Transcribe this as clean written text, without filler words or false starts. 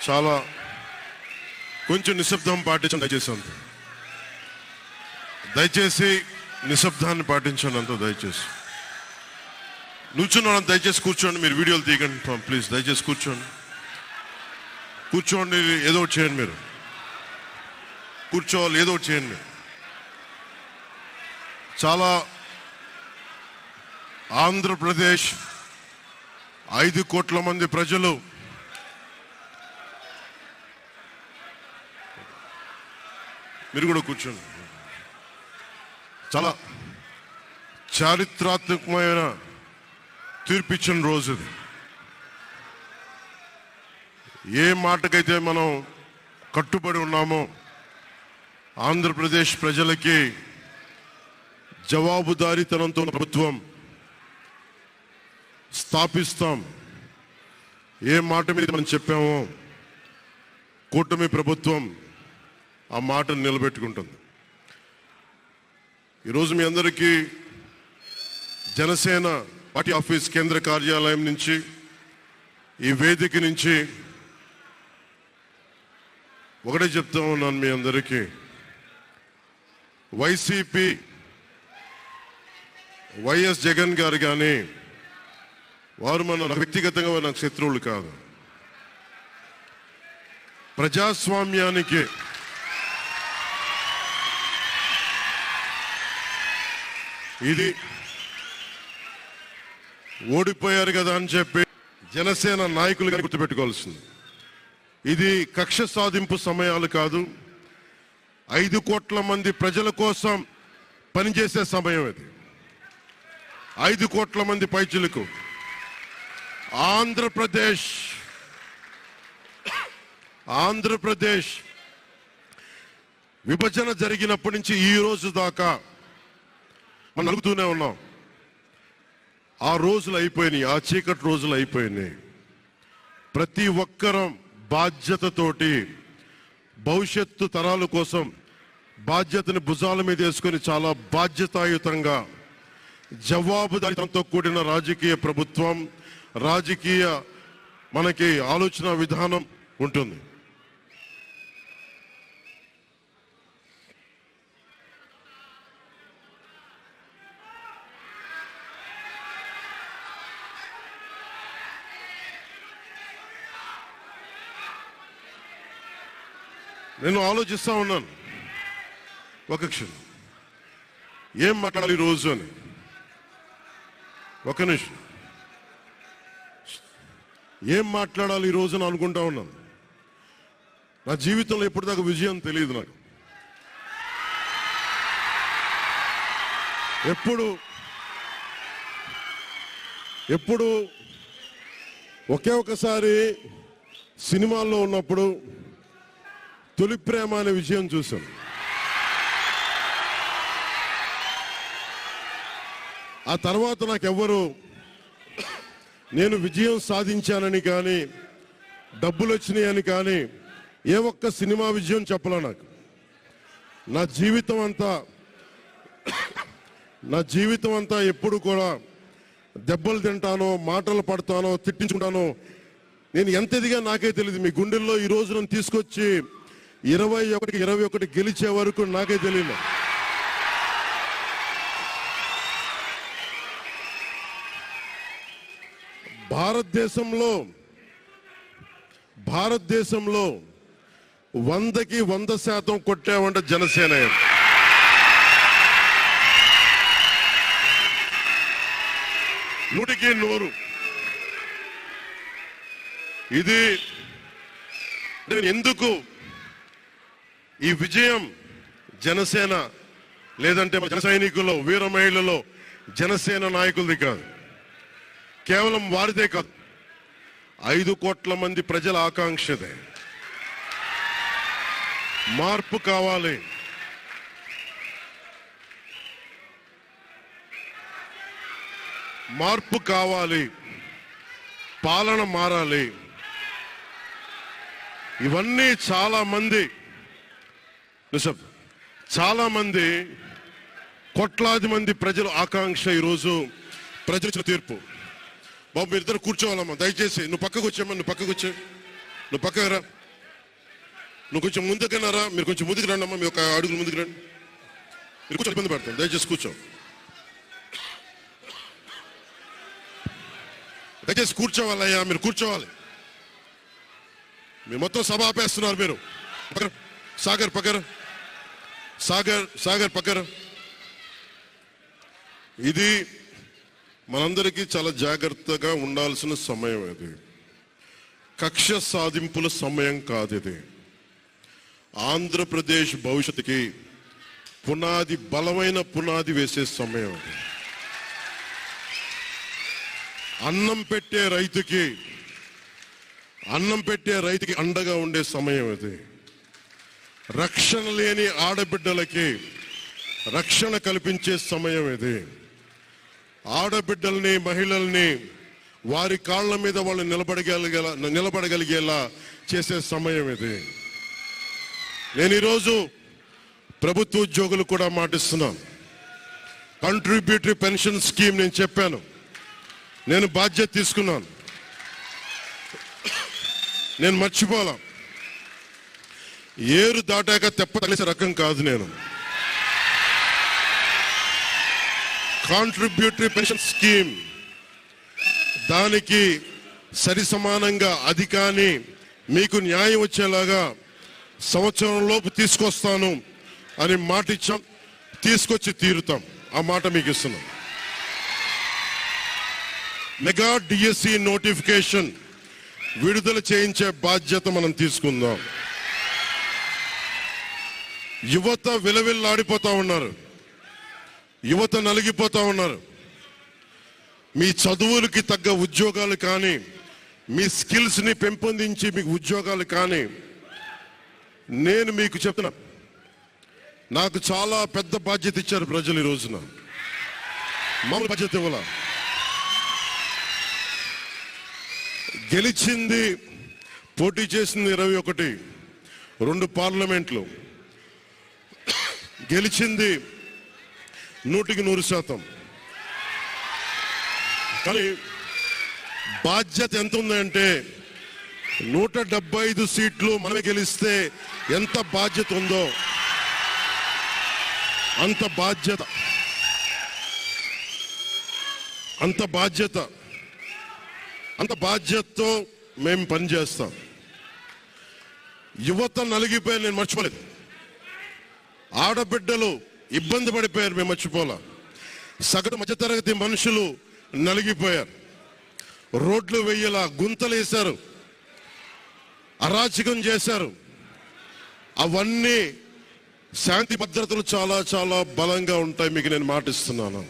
చాలా కొంచెం నిశ్శబ్దం పాటించండి దయచేసి నిశ్శబ్దాన్ని పాటించండి అంత దయచేసి నుంచున్న దయచేసి కూర్చోండి. మీరు వీడియోలు తీయకండి ప్లీజ్. దయచేసి కూర్చోండి ఏదో ఒకటి చేయండి. మీరు కూర్చోవాలి, ఏదో ఒకటి చేయండి. చాలా ఆంధ్రప్రదేశ్ 5 కోట్ల మంది ప్రజలు మీరు కూడా కూర్చోండి. చాలా చారిత్రాత్మకమైన తీర్పిచ్చిన రోజు ఇది. ఏ మాటకైతే మనం కట్టుబడి ఉన్నామో ఆంధ్రప్రదేశ్ ప్రజలకి జవాబుదారీతనంతో ప్రభుత్వం స్థాపిస్తాం, ఏ మాట మీద మనం చెప్పామో కూటమి ప్రభుత్వం ఆ మాటను నిలబెట్టుకుంటుంది. ఈరోజు మీ అందరికీ జనసేన పార్టీ ఆఫీస్ కేంద్ర కార్యాలయం నుంచి, ఈ వేదిక నుంచి ఒకటే చెప్తా ఉన్నాను మీ అందరికీ, వైసీపీ వైఎస్ జగన్ గారు కానీ వారు మన వ్యక్తిగతంగా నాకు శత్రువులు కాదు. ప్రజాస్వామ్యానికి ఇది ఓడిపోయారు కదా అని చెప్పి జనసేన నాయకులుగా గుర్తుపెట్టుకోవాల్సింది. ఇది కక్ష సాధింపు సమయాలు కాదు, 5 కోట్ల మంది ప్రజల కోసం పనిచేసే సమయం ఇది. 5 కోట్ల మంది పైచులకు ఆంధ్రప్రదేశ్ విభజన జరిగినప్పటి నుంచి ఈ రోజు దాకా మనం అడుగుతూనే ఉన్నాం. ఆ రోజులు అయిపోయినాయి, ఆ చీకటి రోజులు అయిపోయినాయి. ప్రతి ఒక్కరం బాధ్యతతోటి భవిష్యత్తు తరాల కోసం బాధ్యతని భుజాల మీద వేసుకొని చాలా బాధ్యతాయుతంగా జవాబుదారీతనంతో కూడిన రాజకీయ ప్రభుత్వం, రాజకీయ మనకి ఆలోచన విధానం ఉంటుంది. నేను ఆలోచిస్తా ఉన్నాను ఒక క్షణం, ఏం మాట్లాడాలి ఈరోజు అని. ఒక నిమిషం, ఏం మాట్లాడాలి ఈరోజు అని అనుకుంటా ఉన్నాను. నా జీవితంలో ఎప్పటిదాకా విజయం తెలియదు నాకు. ఎప్పుడు ఒకే ఒకసారి సినిమాల్లో ఉన్నప్పుడు తొలి ప్రేమ అనే విజయం చూశాను. ఆ తర్వాత నాకెవ్వరు నేను విజయం సాధించానని కానీ డబ్బులు వచ్చినాయని కానీ ఏ ఒక్క సినిమా విజయం చెప్పలే నాకు. నా జీవితం అంతా ఎప్పుడు కూడా దెబ్బలు తింటానో, మాటలు పడతానో, తిట్టించుకుంటానో. నేను ఎంత ఎదిగా నాకే తెలియదు. మీ గుండెల్లో ఈ రోజు నన్ను తీసుకొచ్చి 21 గెలిచే వరకు నాకే తెలియదు. భారతదేశంలో 100కి 100% కొట్టామంటే జనసేన. 100కి 100. ఇది ఎందుకు ఈ విజయం జనసేన లేదంటే జన సైనికులు, వీర మహిళలో జనసేన నాయకులది కాదు, కేవలం వారిదే కాదు, 5 కోట్ల మంది ప్రజల ఆకాంక్షదే. మార్పు కావాలి, పాలన మారాలి. ఇవన్నీ చాలా మంది కోట్లాది మంది ప్రజల ఆకాంక్ష. ఈరోజు ప్రజల తీర్పు. బాబు మీరిద్దరు కూర్చోవాలమ్మా దయచేసి. నువ్వు పక్కకు వచ్చామా, నువ్వు పక్కకు రా, నువ్వు కొంచెం ముందుకన్నారా, మీరు కొంచెం ముందుకు రండి అమ్మా, మీ ఒక అడుగులు ముందుకు రండి. మీరు కొంచెం ఇబ్బంది పడతాను, దయచేసి కూర్చో, దయచేసి కూర్చోవాలయ్యా, మీరు కూర్చోవాలి. మీరు మొత్తం సభ ఆపేస్తున్నారు. మీరు సాగర్ పక్కన, సాగర్ పక్కన. ఇది మనందరికీ చాలా జాగ్రత్తగా ఉండాల్సిన సమయం. ఇది కక్ష సాధింపుల సమయం కాదు. ఇది ఆంధ్రప్రదేశ్ భవిష్యత్తుకి పునాది, బలమైన పునాది వేసే సమయం. అది అన్నం పెట్టే రైతుకి అండగా ఉండే సమయం. ఇది రక్షణ లేని ఆడబిడ్డలకి రక్షణ కల్పించే సమయం. ఇది ఆడబిడ్డల్ని, మహిళల్ని వారి కాళ్ళ మీద వాళ్ళు నిలబడగలిగేలా చేసే సమయం. ఇది నేను ఈరోజు ప్రభుత్వ ఉద్యోగులు కూడా మాటిస్తున్నాను. కంట్రిబ్యూటరీ పెన్షన్ స్కీమ్ నేను చెప్పాను, నేను బాధ్యత తీసుకున్నాను, నేను మర్చిపోలా. ఏరు దాటాక తెప్ప తగిలేసే రకం కాదు నేను. కాంట్రిబ్యూటరీ పెన్షన్ స్కీమ్ దానికి సరి సమానంగా అది కానీ మీకు న్యాయం వచ్చేలాగా సంవత్సరం లోపు తీసుకొస్తాను అని మాట ఇచ్చాం, తీసుకొచ్చి తీరుతాం. ఆ మాట మీకు ఇస్తున్నాం. మెగా డిఎస్సి నోటిఫికేషన్ విడుదల చేయించే బాధ్యత మనం తీసుకుందాం. యువత విలవిల్లాడిపోతా ఉన్నారు, యువత నలిగిపోతా ఉన్నారు. మీ చదువులకి తగ్గ ఉద్యోగాలు కానీ, మీ స్కిల్స్ ని పెంపొందించి మీకు ఉద్యోగాలు కానీ, నేను మీకు చెప్తున్నా, నాకు చాలా పెద్ద బాధ్యత ఇచ్చారు ప్రజలు. ఈ రోజున మామూలు బాధ్యత ఇవ్వాల. గెలిచింది, పోటీ చేసింది 21, 2 పార్లమెంట్లు గెలిచింది 100%. కానీ బాధ్యత ఎంత ఉందంటే 175 సీట్లు మనమే గెలిస్తే ఎంత బాధ్యత ఉందో అంత బాధ్యతతో మేము పనిచేస్తాం. యువత నలిగిపోయి నేను మర్చిపోలేదు. ఆడబిడ్డలు ఇబ్బంది పడిపోయారు, మేము మర్చిపోలా. సగటు మధ్యతరగతి మనుషులు నలిగిపోయారు. రోడ్లు వెయ్యేలా గుంతలు వేశారు, అరాచకం చేశారు. అవన్నీ శాంతి భద్రతలు చాలా చాలా బలంగా ఉంటాయి, మీకు నేను మాటిస్తున్నాను.